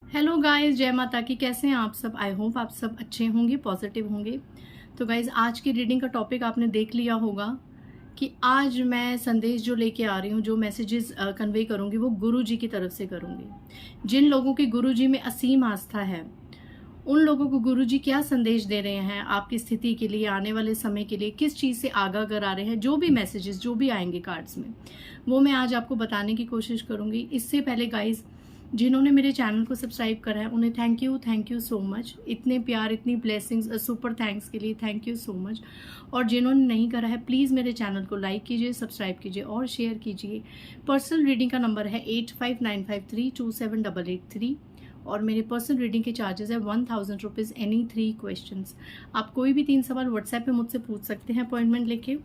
Hello guys, जय माता की। कैसे हैं आप सब? आई होप आप सब अच्छे होंगे, पॉजिटिव होंगे। तो गाइस, आज की रीडिंग का टॉपिक आपने देख लिया होगा कि आज मैं संदेश जो लेके आ रही हूँ, जो मैसेजेस कन्वे करूँगी, वो गुरु जी की तरफ से करूँगी। जिन लोगों की गुरु जी में असीम आस्था है, उन लोगों को गुरु जी क्या संदेश दे रहे हैं आपकी स्थिति के लिए, आने वाले समय के लिए, किस चीज़ से आगाह करा रहे हैं, जो भी मैसेजेस जो भी आएंगे कार्ड्स में, वो मैं आज आपको बताने की कोशिश करूँगी। इससे पहले गाइस, जिन्होंने मेरे चैनल को सब्सक्राइब करा है, उन्हें थैंक यू सो मच। इतने प्यार, इतनी ब्लेसिंग्स, सुपर थैंक्स के लिए थैंक यू सो मच। और जिन्होंने नहीं करा है, प्लीज़ मेरे चैनल को लाइक कीजिए, सब्सक्राइब कीजिए और शेयर कीजिए। पर्सनल रीडिंग का नंबर है 8595327883 और मेरे पर्सनल रीडिंग के चार्जेस है 1000 रुपीज़ एनी 3 क्वेश्चंस। आप कोई भी 3 सवाल व्हाट्सएप पे मुझसे पूछ सकते हैं अपॉइंटमेंट लेके।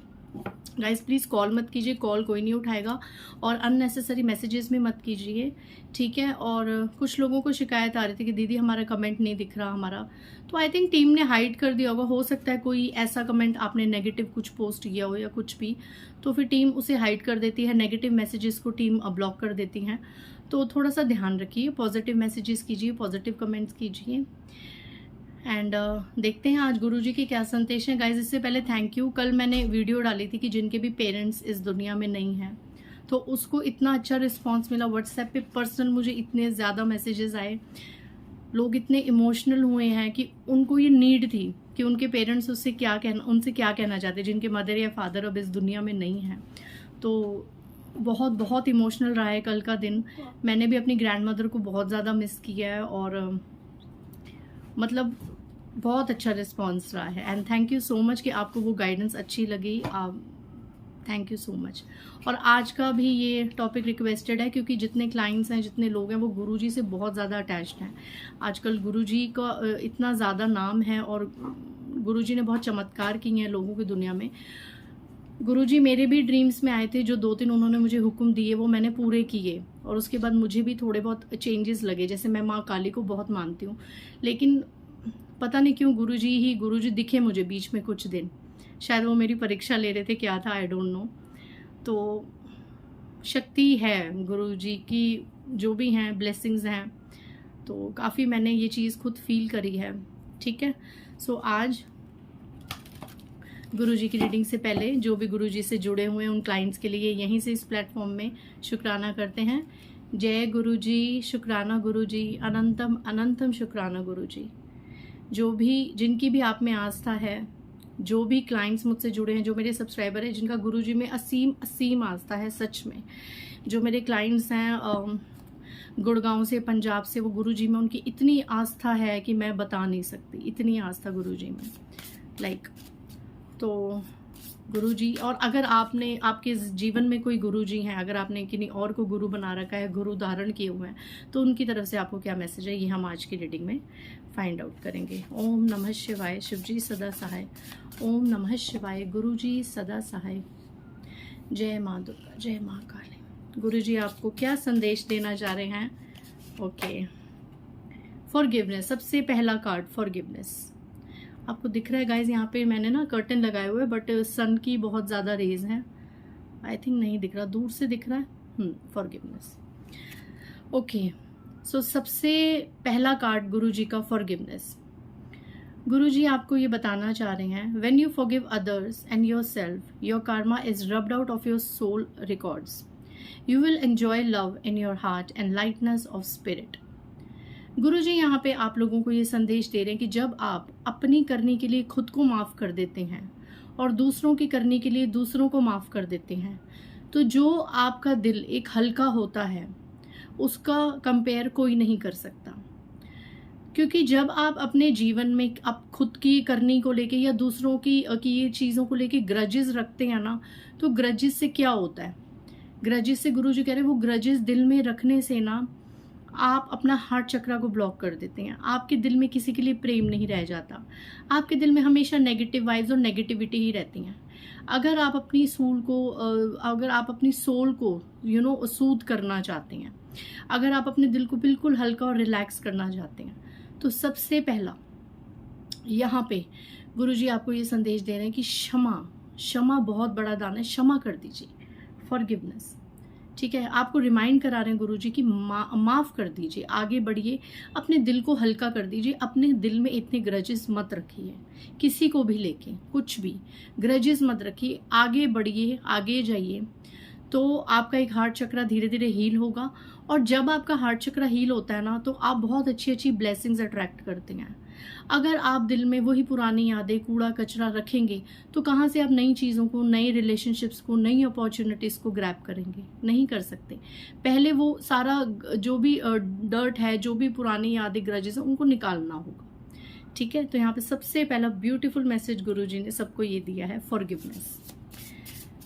गाइस प्लीज़ कॉल मत कीजिए, कॉल कोई नहीं उठाएगा, और अननेसेसरी मैसेजेस भी मत कीजिए, ठीक है। और कुछ लोगों को शिकायत आ रही थी कि दीदी हमारा कमेंट नहीं दिख रहा हमारा, तो आई थिंक टीम ने हाइड कर दिया होगा। हो सकता है कोई ऐसा कमेंट आपने नेगेटिव कुछ पोस्ट किया हो या कुछ भी, तो फिर टीम उसे हाइड कर देती है। नेगेटिव मैसेजेस को टीम ब्लॉक कर देती हैं, तो थोड़ा सा ध्यान रखिए, पॉजिटिव मैसेजेस कीजिए, पॉजिटिव कमेंट्स कीजिए। एंड देखते हैं आज गुरुजी की क्या संदेश है। गाइज, इससे पहले थैंक यू। कल मैंने वीडियो डाली थी कि जिनके भी पेरेंट्स इस दुनिया में नहीं हैं, तो उसको इतना अच्छा रिस्पांस मिला। व्हाट्सएप पे पर्सनल मुझे इतने ज़्यादा मैसेजेस आए, लोग इतने इमोशनल हुए हैं कि उनको ये नीड थी कि उनके पेरेंट्स उनसे क्या कहना चाहते, जिनके मदर या फादर अब इस दुनिया में नहीं हैं। तो बहुत बहुत इमोशनल रहा है कल का दिन। मैंने भी अपनी ग्रैंड मदर को बहुत ज़्यादा मिस किया है, और मतलब बहुत अच्छा रिस्पांस रहा है। And thank you so much कि आपको वो गाइडेंस अच्छी लगी। Thank you so much. और आज का भी ये टॉपिक रिक्वेस्टेड है, क्योंकि जितने क्लाइंट्स हैं, जितने लोग हैं, वो गुरुजी से बहुत ज़्यादा अटैच्ड हैं। आजकल गुरुजी का इतना ज़्यादा नाम है, और गुरुजी ने बहुत चमत्कार किए हैं लोगों की दुनिया में। गुरुजी मेरे भी ड्रीम्स में आए थे, जो 2-3 उन्होंने मुझे हुक्म दिए वो मैंने पूरे किए, और उसके बाद मुझे भी थोड़े बहुत चेंजेस लगे। जैसे मैं माँ काली को बहुत मानती हूँ, लेकिन पता नहीं क्यों गुरुजी दिखे मुझे बीच में कुछ दिन। शायद वो मेरी परीक्षा ले रहे थे, क्या था आई डोंट नो। तो शक्ति है गुरुजी की, जो भी हैं ब्लेसिंग्स हैं, तो काफ़ी मैंने ये चीज़ खुद फील करी है, ठीक है। सो आज गुरुजी की रीडिंग से पहले जो भी गुरुजी से जुड़े हुए हैं उन क्लाइंट्स के लिए यहीं से इस प्लेटफॉर्म में शुक्राना करते हैं। जय गुरुजी, शुक्राना गुरुजी, अनंतम अनंतम शुक्राना गुरुजी। जो भी, जिनकी भी आप में आस्था है, जो भी क्लाइंट्स मुझसे जुड़े हैं, जो मेरे सब्सक्राइबर हैं, जिनका गुरुजी में असीम असीम आस्था है, सच में जो मेरे क्लाइंट्स हैं गुड़गांव से, पंजाब से, वो गुरुजी में उनकी इतनी आस्था है कि मैं बता नहीं सकती, इतनी आस्था गुरुजी में, लाइक। तो गुरुजी, और अगर आपने, आपके जीवन में कोई गुरुजी हैं, अगर आपने किन्हीं और को गुरु बना रखा है, गुरु धारण किए हुए हैं, तो उनकी तरफ से आपको क्या मैसेज है, ये हम आज की रीडिंग में फाइंड आउट करेंगे। ओम नमः शिवाय, शिवजी सदा सहाय। ओम नमः शिवाय, गुरुजी सदा सहाय। जय माँ दुर्गा, जय माँ काली। गुरुजी आपको क्या संदेश देना चाह रहे हैं? Okay, forgiveness. सबसे पहला कार्ड फॉरगिवनेस आपको दिख रहा है गाइज। यहाँ पे मैंने ना कर्टन लगाए हुए, बट सन की बहुत ज़्यादा रेज हैं, आई थिंक नहीं दिख रहा, दूर से दिख रहा है। Forgiveness, okay. सो सबसे पहला कार्ड गुरुजी का फॉरगिवनेस। गुरुजी आपको ये बताना चाह रहे हैं, when you forgive others and yourself, your karma is rubbed out of your soul records. You will enjoy love in your heart and lightness of spirit. Guruji यहाँ पे आप लोगों को ये संदेश दे रहे हैं कि जब आप अपनी करने के लिए खुद को माफ़ कर देते हैं और दूसरों की करने के लिए दूसरों को माफ़ कर देते हैं, तो जो आपका दिल एक हल्का होता है, उसका कंपेयर कोई नहीं कर सकता। क्योंकि जब आप अपने जीवन में आप खुद की करनी को लेके या दूसरों की ये चीज़ों को लेके ग्रजेस रखते हैं ना, तो ग्रजेस से क्या होता है? ग्रजेस से गुरुजी कह रहे हैं, वो ग्रजेस दिल में रखने से ना आप अपना हार्ट चक्रा को ब्लॉक कर देते हैं। आपके दिल में किसी के लिए प्रेम नहीं रह जाता, आपके दिल में हमेशा नेगेटिव वाइब्स और नेगेटिविटी ही रहती हैं। अगर आप अपनी सोल को सूद करना चाहते हैं, अगर आप अपने दिल को बिल्कुल हल्का और रिलैक्स करना चाहते हैं, तो सबसे पहला यहाँ पे गुरुजी आपको ये संदेश दे रहे हैं कि क्षमा बहुत बड़ा दान है, क्षमा कर दीजिए। फॉरगिवनेस, ठीक है, आपको रिमाइंड करा रहे हैं गुरुजी कि माफ़ कर दीजिए, आगे बढ़िए, अपने दिल को हल्का कर दीजिए, अपने दिल में इतने ग्रजेस मत रखिए, किसी को भी लेके कुछ भी ग्रजेस मत रखिए, आगे बढ़िए, आगे जाइए, तो आपका एक हार्ट चक्रा धीरे धीरे हील होगा। और जब आपका हार्ट चक्रा हील होता है ना, तो आप बहुत अच्छी अच्छी ब्लेसिंग्स अट्रैक्ट करते हैं। अगर आप दिल में वही पुरानी यादें, कूड़ा कचरा रखेंगे, तो कहाँ से आप नई चीज़ों को, नए रिलेशनशिप्स को, नई अपॉर्चुनिटीज़ को ग्रैब करेंगे? नहीं कर सकते। पहले वो सारा जो भी डर्ट है, जो भी पुरानी यादें, ग्रजेस हैं, उनको निकालना होगा। ठीक है, तो यहाँ पे सबसे पहला ब्यूटीफुल मैसेज गुरुजी ने सबको ये दिया है, फॉरगिवनेस।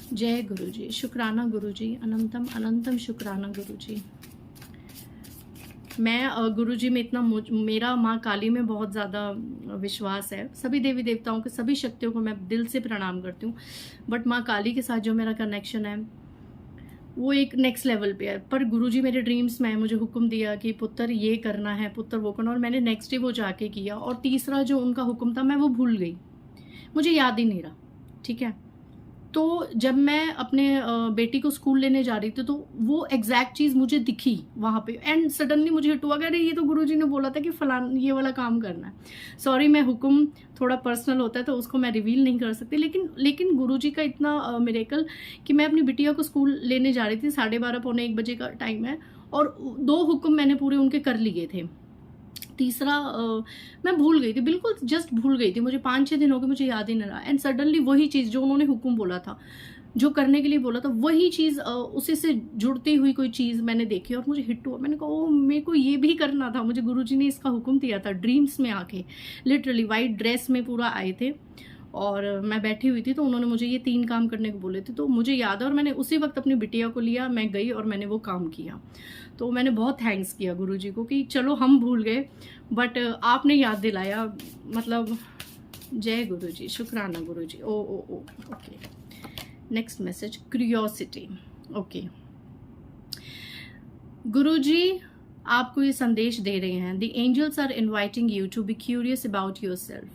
जय गुरुजी, शुक्राना गुरुजी, अनंतम अनंतम शुक्राना गुरुजी। मैं गुरुजी में इतना मेरा माँ काली में बहुत ज़्यादा विश्वास है। सभी देवी देवताओं के, सभी शक्तियों को मैं दिल से प्रणाम करती हूँ, बट माँ काली के साथ जो मेरा कनेक्शन है वो एक नेक्स्ट लेवल पे है। पर गुरुजी मेरे ड्रीम्स में मुझे हुक्म दिया कि पुत्र ये करना है, पुत्र वो करना, और मैंने नेक्स्ट डे वो जाके किया। और तीसरा जो उनका हुक्म था, मैं वो भूल गई, मुझे याद ही नहीं रहा। ठीक है, तो जब मैं अपने बेटी को स्कूल लेने जा रही थी, तो वो एग्जैक्ट चीज़ मुझे दिखी वहाँ पे, एंड सडनली मुझे हिट हुआ कि अरे ये तो गुरुजी ने बोला था कि फलान ये वाला काम करना है। सॉरी, मैं हुक्म थोड़ा पर्सनल होता है तो उसको मैं रिवील नहीं कर सकती, लेकिन गुरुजी का इतना मिरेकल कि मैं अपनी बिटिया को स्कूल लेने जा रही थी, 12:30 पौने 1 बजे का टाइम है, और 2 हुक्म मैंने पूरे उनके कर लिए थे। तीसरा मैं भूल गई थी, बिल्कुल जस्ट भूल गई थी, मुझे 5-6 दिन हो गए, मुझे याद ही नहीं रहा। एंड सडनली वही चीज़ जो उन्होंने हुक्म बोला था, जो करने के लिए बोला था, वही चीज़ उसी से जुड़ती हुई कोई चीज़ मैंने देखी और मुझे हिट हुआ। मैंने कहा ओ, मेरे को ये भी करना था, मुझे गुरुजी ने इसका हुक्म दिया था। ड्रीम्स में आके लिटरली वाइट ड्रेस में पूरा आए थे और मैं बैठी हुई थी, तो उन्होंने मुझे ये 3 काम करने को बोले थे, तो मुझे याद है। और मैंने उसी वक्त अपनी बिटिया को लिया, मैं गई और मैंने वो काम किया। तो मैंने बहुत थैंक्स किया गुरुजी को कि चलो हम भूल गए बट आपने याद दिलाया, मतलब जय गुरुजी, शुक्राना Guruji. Oh oh oh okay, next message, curiosity. Okay, Guruji आपको ये संदेश दे रहे हैं, the angels are inviting you to be curious about yourself,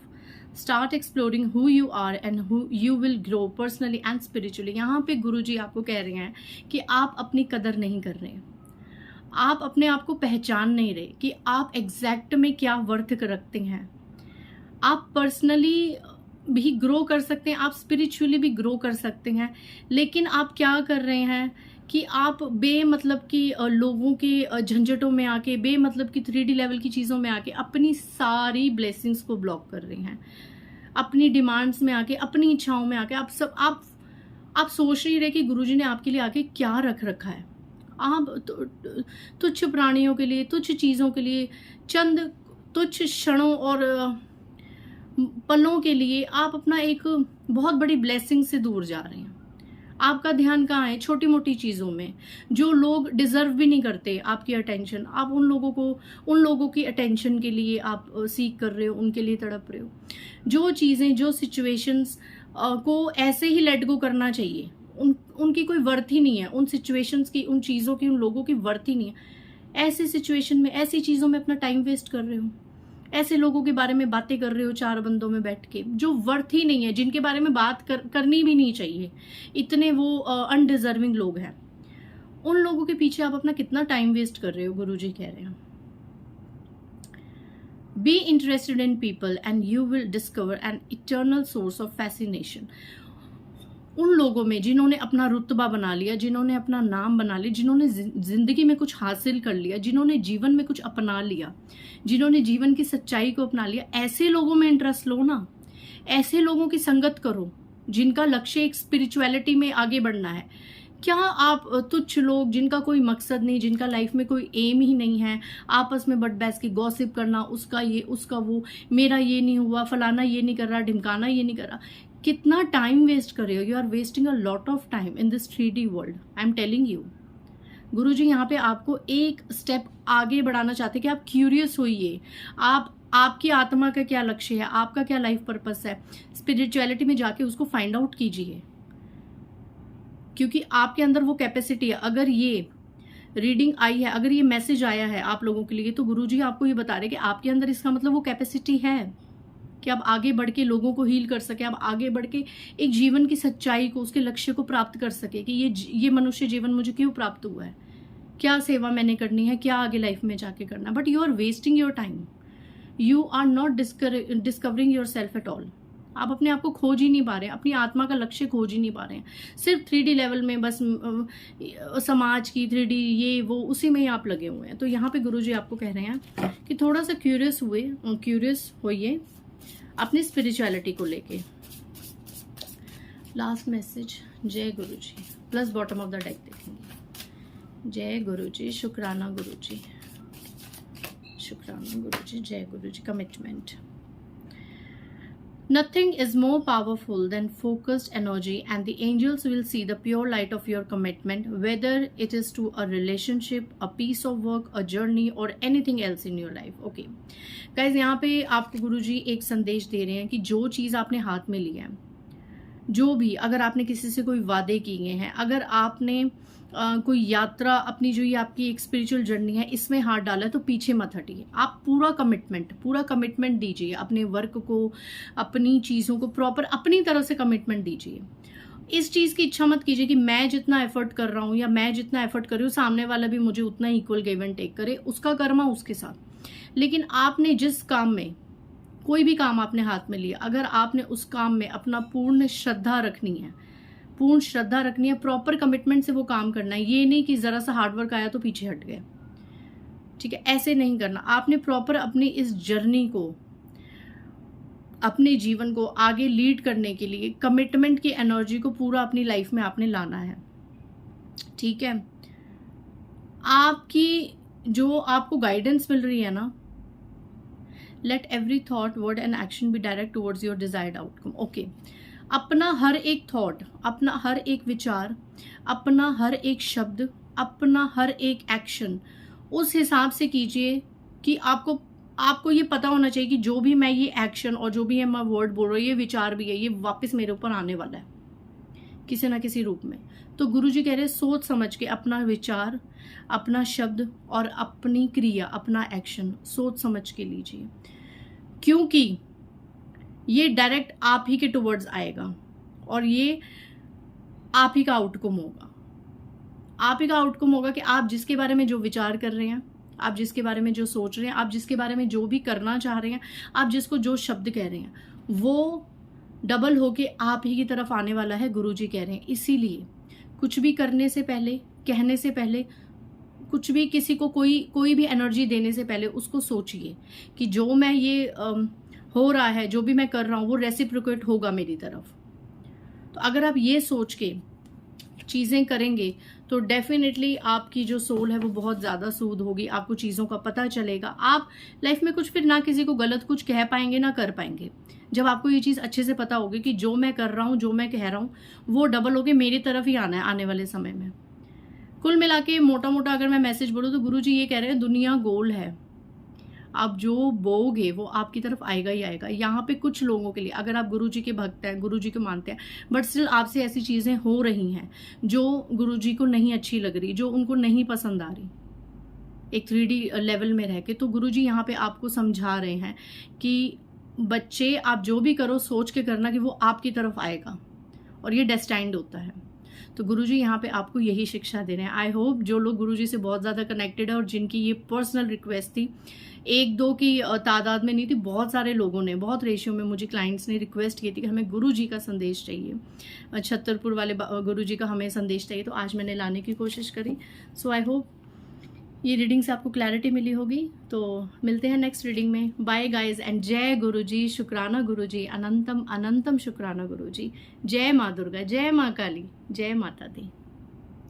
start exploring who you are and who you will grow personally and spiritually. यहाँ पे गुरुजी आपको कह रहे हैं कि आप अपनी कदर नहीं कर रहे, आप अपने आप को पहचान नहीं रहे कि आप एग्जैक्ट में क्या वर्थ रखते हैं। आप पर्सनली भी ग्रो कर सकते हैं, आप स्पिरिचुअली भी ग्रो कर सकते हैं, लेकिन आप क्या कर रहे हैं कि आप बेमतलब की लोगों के झंझटों में आके, बेमतलब की 3D लेवल की चीज़ों में आके अपनी सारी ब्लेसिंग्स को ब्लॉक कर रहे हैं। अपनी डिमांड्स में आके, अपनी इच्छाओं में आके आप सोच नहीं रहे कि गुरुजी ने आपके लिए आके क्या रख रखा है। आप तुच्छ प्राणियों के लिए, तुच्छ चीज़ों के लिए, चंद तुच्छ क्षणों और पलों के लिए आप अपना एक बहुत बड़ी ब्लेसिंग से दूर जा रहे हैं। आपका ध्यान कहाँ है? छोटी मोटी चीज़ों में, जो लोग डिजर्व भी नहीं करते आपकी अटेंशन, आप उन लोगों की अटेंशन के लिए आप सीख कर रहे हो, उनके लिए तड़प रहे हो। जो चीज़ें, जो सिचुएशंस को ऐसे ही लेट गो करना चाहिए, उनकी कोई वर्थ ही नहीं है, उन सिचुएशंस की, उन चीज़ों की, उन लोगों की वर्थ ही नहीं है। ऐसी सिचुएशन में, ऐसी चीज़ों में अपना टाइम वेस्ट कर रहे हो, ऐसे लोगों के बारे में बातें कर रहे हो 4 बंदों में बैठ के, जो वर्थ ही नहीं है, जिनके बारे में बात करनी भी नहीं चाहिए, इतने वो अनडिजर्विंग लोग हैं। उन लोगों के पीछे आप अपना कितना टाइम वेस्ट कर रहे हो। गुरुजी कह रहे हैं, be interested in people and you will discover an eternal source of fascination. उन लोगों में जिन्होंने अपना रुतबा बना लिया, जिन्होंने अपना नाम बना लिया, जिन्होंने जिंदगी में कुछ हासिल कर लिया, जिन्होंने जीवन में कुछ अपना लिया, जिन्होंने जीवन की सच्चाई को अपना लिया, ऐसे लोगों में इंटरेस्ट लो ना। ऐसे लोगों की संगत करो जिनका लक्ष्य एक स्पिरिचुअलिटी में आगे बढ़ना है। क्या आप तुच्छ लोग, जिनका कोई मकसद नहीं, जिनका लाइफ में कोई एम ही नहीं है, आपस में बट बैस की गॉसिप करना, उसका ये, उसका वो, मेरा ये नहीं हुआ, फलाना ये नहीं कर रहा, ढिमकाना ये नहीं कर रहा, कितना टाइम वेस्ट कर रहे हो। You are wasting a lot of time in this 3D world, I am telling you. Guruji यहाँ पे आपको एक स्टेप आगे बढ़ाना चाहते हैं कि आप क्यूरियस होइए, आपकी आत्मा का क्या लक्ष्य है, आपका क्या लाइफ पर्पस है, स्पिरिचुअलिटी में जाके उसको फाइंड आउट कीजिए, क्योंकि आपके अंदर वो कैपेसिटी है। अगर ये रीडिंग आई है, अगर ये मैसेज आया है आप लोगों के लिए, तो गुरुजी आपको ये बता रहे कि आपके अंदर इसका मतलब वो कैपेसिटी है। कि आप आगे बढ़ के लोगों को हील कर सके, आप आगे बढ़ के एक जीवन की सच्चाई को, उसके लक्ष्य को प्राप्त कर सके कि ये मनुष्य जीवन मुझे क्यों प्राप्त हुआ है, क्या सेवा मैंने करनी है, क्या आगे लाइफ में जाके करना। But you are wasting your time, you are not discovering yourself at all. आप अपने आप को खोज ही नहीं पा रहे हैं, अपनी आत्मा का लक्ष्य खोज ही नहीं पा रहे हैं। सिर्फ 3D लेवल में बस समाज की 3D ये वो उसी में ही आप लगे हुए हैं। तो यहाँ पे गुरुजी आपको कह रहे हैं कि थोड़ा सा क्यूरियस होइए अपनी स्पिरिचुअलिटी को लेके। लास्ट मैसेज जय Guruji, plus bottom of the deck देखेंगे। जय गुरुजी, शुक्राना गुरुजी, शुक्राना गुरुजी, जय Guruji. Commitment. Nothing is more powerful than focused energy, and the angels will see the pure light of your commitment, whether it is to a relationship, a piece of work, a journey, or anything else in your life. Okay, guys, यहाँ पे आपको गुरुजी एक संदेश दे रहे हैं कि जो चीज़ आपने हाथ में लिया है, जो भी, अगर आपने किसी से कोई वादे किए हैं, अगर आपने कोई यात्रा अपनी, जो ये आपकी एक स्पिरिचुअल जर्नी है, इसमें हाथ डाला है, तो पीछे मत हटिए। आप पूरा कमिटमेंट दीजिए अपने वर्क को, अपनी चीज़ों को प्रॉपर अपनी तरफ से कमिटमेंट दीजिए। इस चीज़ की इच्छा मत कीजिए कि मैं जितना एफर्ट कर रहा हूँ या मैं जितना एफर्ट कर रही हूँ सामने वाला भी मुझे उतना इक्वल गिव एंड टेक करे, उसका कर्मा उसके साथ। लेकिन आपने जिस काम में, कोई भी काम आपने हाथ में लिया, अगर आपने उस काम में अपना पूर्ण श्रद्धा रखनी है, प्रॉपर कमिटमेंट से वो काम करना है। ये नहीं कि ज़रा सा हार्डवर्क आया तो पीछे हट गए, ठीक है, ऐसे नहीं करना। आपने प्रॉपर अपनी इस जर्नी को, अपने जीवन को आगे लीड करने के लिए कमिटमेंट की एनर्जी को पूरा अपनी लाइफ में आपने लाना है, ठीक है। आपकी जो आपको गाइडेंस मिल रही है ना, let every thought, word and action be direct towards your desired outcome. Okay, अपना हर एक थॉट, अपना हर एक विचार, अपना हर एक शब्द, अपना हर एक एक्शन उस हिसाब से कीजिए कि आपको ये पता होना चाहिए कि जो भी मैं ये एक्शन और जो भी है मैं वर्ड बोल रहा हूँ, ये विचार भी है, ये वापस मेरे ऊपर आने वाला है किसी ना किसी रूप में। तो गुरुजी कह रहे हैं सोच समझ के अपना विचार, अपना शब्द और अपनी क्रिया, अपना एक्शन सोच समझ के लीजिए, क्योंकि ये डायरेक्ट आप ही के टुवर्ड्स आएगा और ये आप ही का आउटकम होगा। आप ही का आउटकम होगा कि आप जिसके बारे में जो विचार कर रहे हैं, आप जिसके बारे में जो सोच रहे हैं, आप जिसके बारे में जो भी करना चाह रहे हैं, आप जिसको जो शब्द कह रहे हैं, वो डबल होके आप ही की तरफ आने वाला है, गुरुजी कह रहे हैं। इसीलिए कुछ भी करने से पहले, कहने से पहले, कुछ भी किसी को कोई भी एनर्जी देने से पहले उसको सोचिए कि जो मैं ये हो रहा है, जो भी मैं कर रहा हूँ, वो रेसिप्रोकेट होगा मेरी तरफ। तो अगर आप ये सोच के चीज़ें करेंगे तो डेफिनेटली आपकी जो सोल है वो बहुत ज़्यादा सूद होगी, आपको चीज़ों का पता चलेगा। आप लाइफ में कुछ फिर ना किसी को गलत कुछ कह पाएंगे ना कर पाएंगे, जब आपको ये चीज़ अच्छे से पता होगी कि जो मैं कर रहा हूँ, जो मैं कह रहा हूँ, वो डबल होके मेरी तरफ ही आना है आने वाले समय में। कुल मिला के मोटा मोटा अगर मैं मैसेज बोलूँ तो गुरुजी ये कह रहे हैं दुनिया गोल है, आप जो बोओगे वो आपकी तरफ आएगा ही आएगा। यहाँ पे कुछ लोगों के लिए, अगर आप गुरुजी के भक्त हैं, गुरुजी को मानते हैं, बट स्टिल आपसे ऐसी चीज़ें हो रही हैं जो गुरुजी को नहीं अच्छी लग रही, जो उनको नहीं पसंद आ रही एक 3D लेवल में रह के, तो गुरुजी यहाँ पे आपको समझा रहे हैं कि बच्चे आप जो भी करो सोच के करना कि वो आपकी तरफ आएगा और ये डेस्टाइंड होता है। तो गुरुजी यहाँ पे आपको यही शिक्षा दे रहे हैं। आई होप जो लोग गुरुजी से बहुत ज़्यादा कनेक्टेड है और जिनकी ये पर्सनल रिक्वेस्ट थी, 1-2 की तादाद में नहीं थी, बहुत सारे लोगों ने, बहुत रेशियो में मुझे क्लाइंट्स ने रिक्वेस्ट की थी कि हमें गुरुजी का संदेश चाहिए, छतरपुर वाले गुरुजी का हमें संदेश चाहिए, तो आज मैंने लाने की कोशिश करी। सो आई होप ये रीडिंग से आपको क्लैरिटी मिली होगी। तो मिलते हैं नेक्स्ट रीडिंग में। बाय गाइज एंड जय गुरुजी, शुक्राना गुरुजी, अनंतम अनंतम शुक्राना गुरुजी। जय माँ दुर्गा, जय माँ काली, जय माता दी।